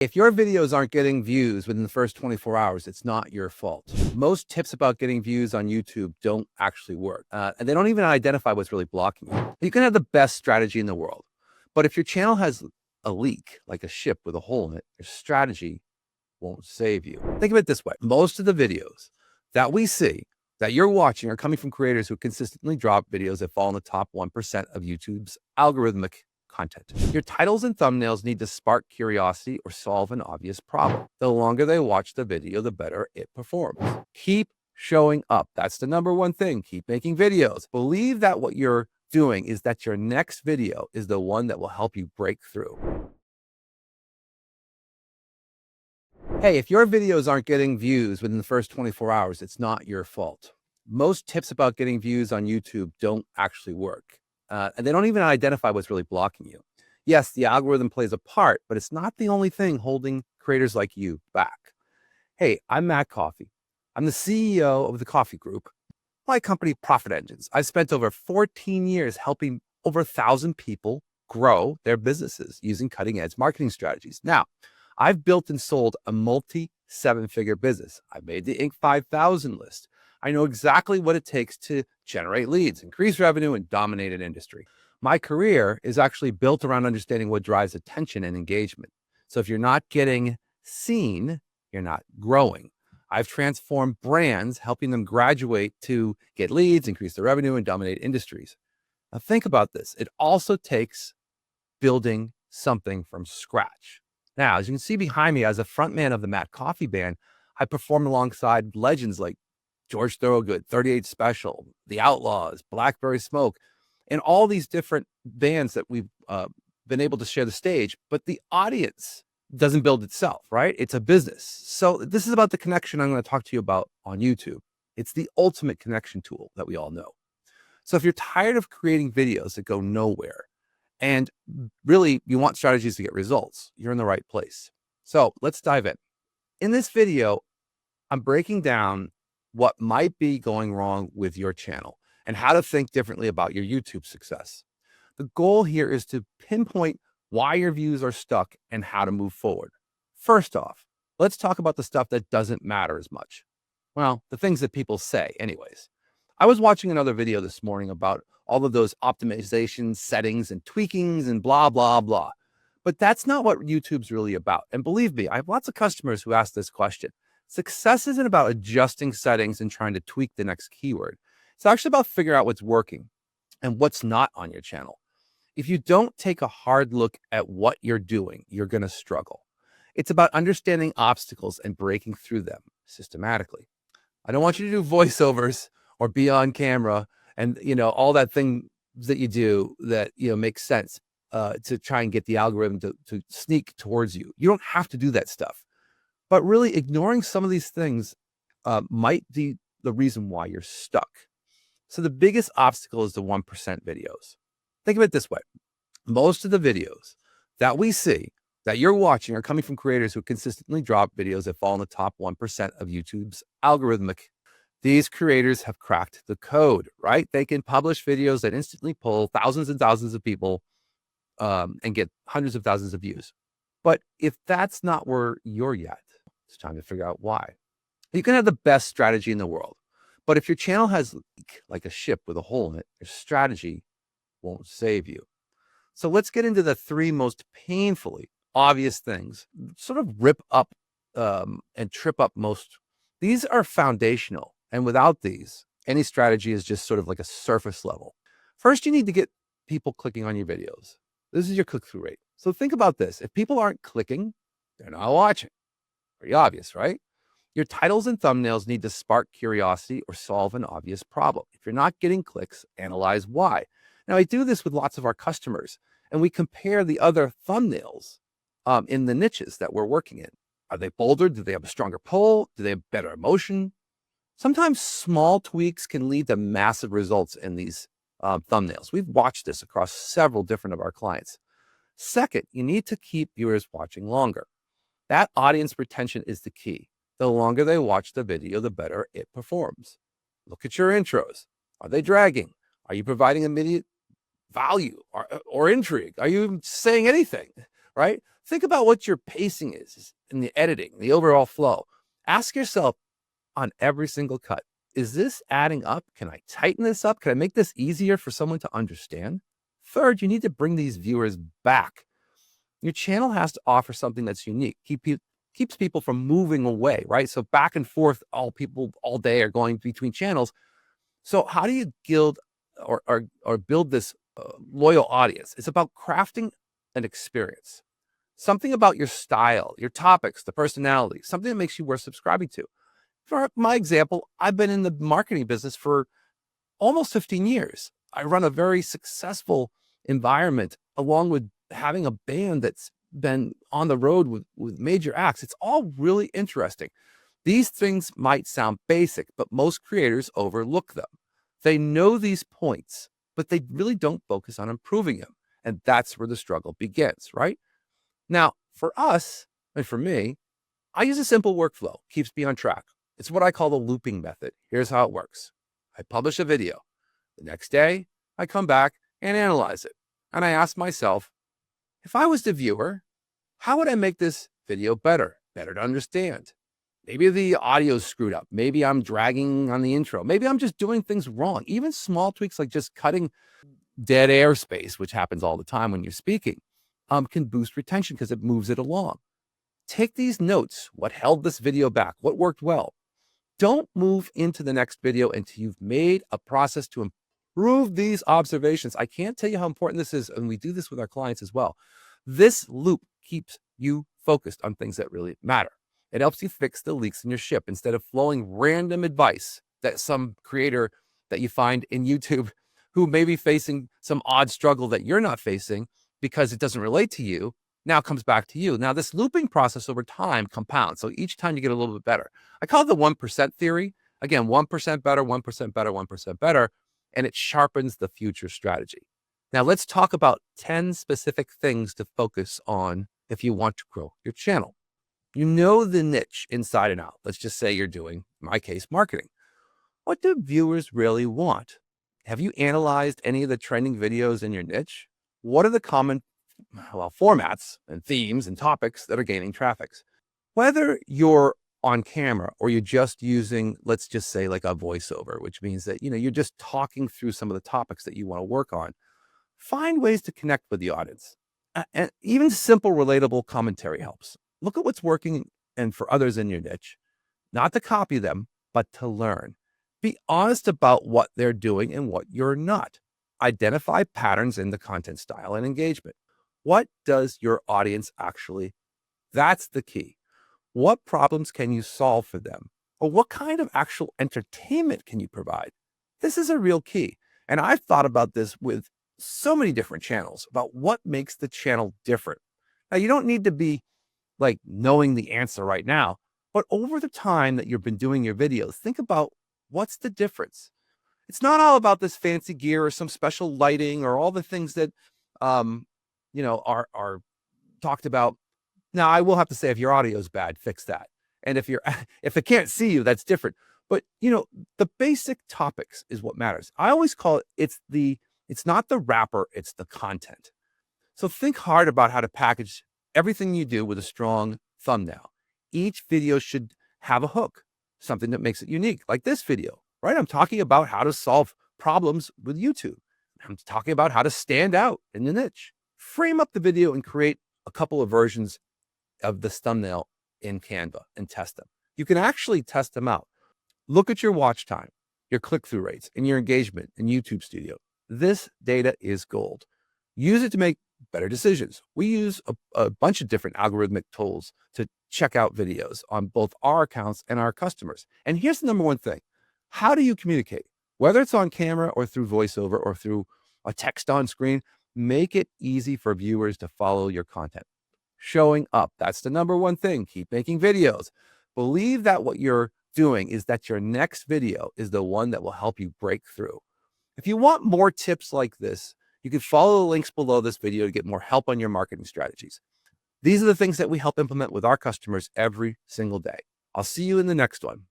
If your videos aren't getting views within the first 24 hours, it's not your fault. Most tips about getting views on YouTube don't actually work. And they don't even identify what's really blocking you. You can have the best strategy in the world, but if your channel has a leak, like a ship with a hole in it, your strategy won't save you. Think of it this way. Most of the videos that we see that you're watching are coming from creators who consistently drop videos that fall in the top 1% of YouTube's algorithmic content. Your titles and thumbnails need to spark curiosity or solve an obvious problem. The longer they watch the video, the better it performs. Keep showing up. That's the number one thing. Keep making videos. Believe that what you're doing is that your next video is the one that will help you break through. Hey, if your videos aren't getting views within the first 24 hours, it's not your fault. Most tips about getting views on YouTube don't actually work. And they don't even identify what's really blocking you. Yes, the algorithm plays a part, but it's not the only thing holding creators like you back. Hey, I'm Matt Coffy. I'm the CEO of the Coffy Group. My company, Profit Engines. I've spent over 14 years helping over 1,000 people grow their businesses using cutting-edge marketing strategies. Now, I've built and sold a multi-seven-figure business. I've made the Inc. 5000 list. I know exactly what it takes to generate leads, increase revenue, and dominate an industry. My career is actually built around understanding what drives attention and engagement. So if you're not getting seen, you're not growing. I've transformed brands, helping them graduate to get leads, increase their revenue, and dominate industries. Now think about this. It also takes building something from scratch. Now, as you can see behind me, as a frontman of the Matt Coffy Band, I perform alongside legends like George Thorogood, 38 Special, The Outlaws, Blackberry Smoke, and all these different bands that we've been able to share the stage. But the audience doesn't build itself, right? It's a business. So this is about the connection I'm going to talk to you about on YouTube. It's the ultimate connection tool that we all know. So if you're tired of creating videos that go nowhere, and really you want strategies to get results, you're in the right place. So let's dive in. In this video, I'm breaking down what might be going wrong with your channel and how to think differently about your YouTube success. The goal here is to pinpoint why your views are stuck and how to move forward. First off, let's talk about the stuff that doesn't matter as much. Well, the things that people say anyways. I was watching another video this morning about all of those optimization settings and tweakings and blah, blah, blah. But that's not what YouTube's really about. And believe me, I have lots of customers who ask this question. Success isn't about adjusting settings and trying to tweak the next keyword. It's actually about figuring out what's working and what's not on your channel. If you don't take a hard look at what you're doing, you're going to struggle. It's about understanding obstacles and breaking through them systematically. I don't want you to do voiceovers or be on camera and, all that thing that you do that, makes sense to try and get the algorithm to sneak towards you. You don't have to do that stuff. But really ignoring some of these things might be the reason why you're stuck. So the biggest obstacle is the 1% videos. Think of it this way. Most of the videos that we see that you're watching are coming from creators who consistently drop videos that fall in the top 1% of YouTube's algorithmic. These creators have cracked the code, right? They can publish videos that instantly pull thousands and thousands of people and get hundreds of thousands of views. But if that's not where you're yet, it's time to figure out why. You can have the best strategy in the world, but if your channel has like a ship with a hole in it, your strategy won't save you. So let's get into the three most painfully obvious things, sort of rip up and trip up most. These are foundational. And without these, any strategy is just sort of like a surface level. First, you need to get people clicking on your videos. This is your click-through rate. So think about this. If people aren't clicking, they're not watching. Pretty obvious, right? Your titles and thumbnails need to spark curiosity or solve an obvious problem. If you're not getting clicks, analyze why. Now, I do this with lots of our customers, and we compare the other thumbnails in the niches that we're working in. Are they bolder? Do they have a stronger pull? Do they have better emotion? Sometimes small tweaks can lead to massive results in these thumbnails. We've watched this across several different of our clients. Second, you need to keep viewers watching longer. That audience retention is the key. The longer they watch the video, the better it performs. Look at your intros. Are they dragging? Are you providing immediate value or intrigue? Are you saying anything, right? Think about what your pacing is in the editing, the overall flow. Ask yourself on every single cut, is this adding up? Can I tighten this up? Can I make this easier for someone to understand? Third, you need to bring these viewers back. Your channel has to offer something that's unique, keeps people from moving away, right? So back and forth, all people all day are going between channels. So how do you or build this loyal audience? It's about crafting an experience, something about your style, your topics, the personality, something that makes you worth subscribing to. For my example, I've been in the marketing business for almost 15 years. I run a very successful environment along with having a band that's been on the road with major acts. It's all really interesting. These things might sound basic, but most creators overlook them. They know these points, but they really don't focus on improving them. And that's where the struggle begins, right? Now, for us, and for me, I use a simple workflow, keeps me on track. It's what I call the looping method. Here's how it works. I publish a video. The next day, I come back and analyze it. And I ask myself, if I was the viewer, how would I make this video better to understand? Maybe the audio's screwed up. Maybe I'm dragging on the intro. Maybe I'm just doing things wrong. Even small tweaks like just cutting dead air space, which happens all the time when you're speaking, can boost retention because it moves it along. Take these notes. What held this video back? What worked well? Don't move into the next video until you've made a process to improve these observations. I can't tell you how important this is, and we do this with our clients as well. This loop keeps you focused on things that really matter. It helps you fix the leaks in your ship instead of flowing random advice that some creator that you find in YouTube who may be facing some odd struggle that you're not facing because it doesn't relate to you, now comes back to you. Now, this looping process over time compounds. So each time you get a little bit better. I call it the 1% theory. Again, 1% better, 1% better, 1% better, and it sharpens the future strategy. Now, let's talk about 10 specific things to focus on if you want to grow your channel. You know the niche inside and out. Let's just say you're doing, in my case, marketing. What do viewers really want? Have you analyzed any of the trending videos in your niche? What are the common formats and themes and topics that are gaining traffic? Whether you're on camera or you're just using, let's just say like a voiceover, which means that, you're just talking through some of the topics that you want to work on, find ways to connect with the audience. And even simple, relatable commentary helps. Look at what's working and for others in your niche, not to copy them, but to learn. Be honest about what they're doing and what you're not. Identify patterns in the content style and engagement. What does your audience actually? That's the key. What problems can you solve for them? Or what kind of actual entertainment can you provide? This is a real key. And I've thought about this with so many different channels about what makes the channel different. Now, you don't need to be like knowing the answer right now, but over the time that you've been doing your videos, think about what's the difference. It's not all about this fancy gear or some special lighting or all the things that, are talked about. Now, I will have to say, if your audio is bad, fix that. And if it can't see you, that's different. But, the basic topics is what matters. I always call it, it's not the wrapper, it's the content. So think hard about how to package everything you do with a strong thumbnail. Each video should have a hook, something that makes it unique, like this video, right? I'm talking about how to solve problems with YouTube. I'm talking about how to stand out in the niche. Frame up the video and create a couple of versions of this thumbnail in Canva and test them. You can actually test them out. Look at your watch time, your click-through rates, and your engagement in YouTube Studio. This data is gold. Use it to make better decisions. We use a bunch of different algorithmic tools to check out videos on both our accounts and our customers. And here's the number one thing. How do you communicate? Whether it's on camera or through voiceover or through a text on screen, make it easy for viewers to follow your content. Showing up. That's the number one thing. Keep making videos. Believe that what you're doing is that your next video is the one that will help you break through. If you want more tips like this, you can follow the links below this video to get more help on your marketing strategies. These are the things that we help implement with our customers every single day. I'll see you in the next one.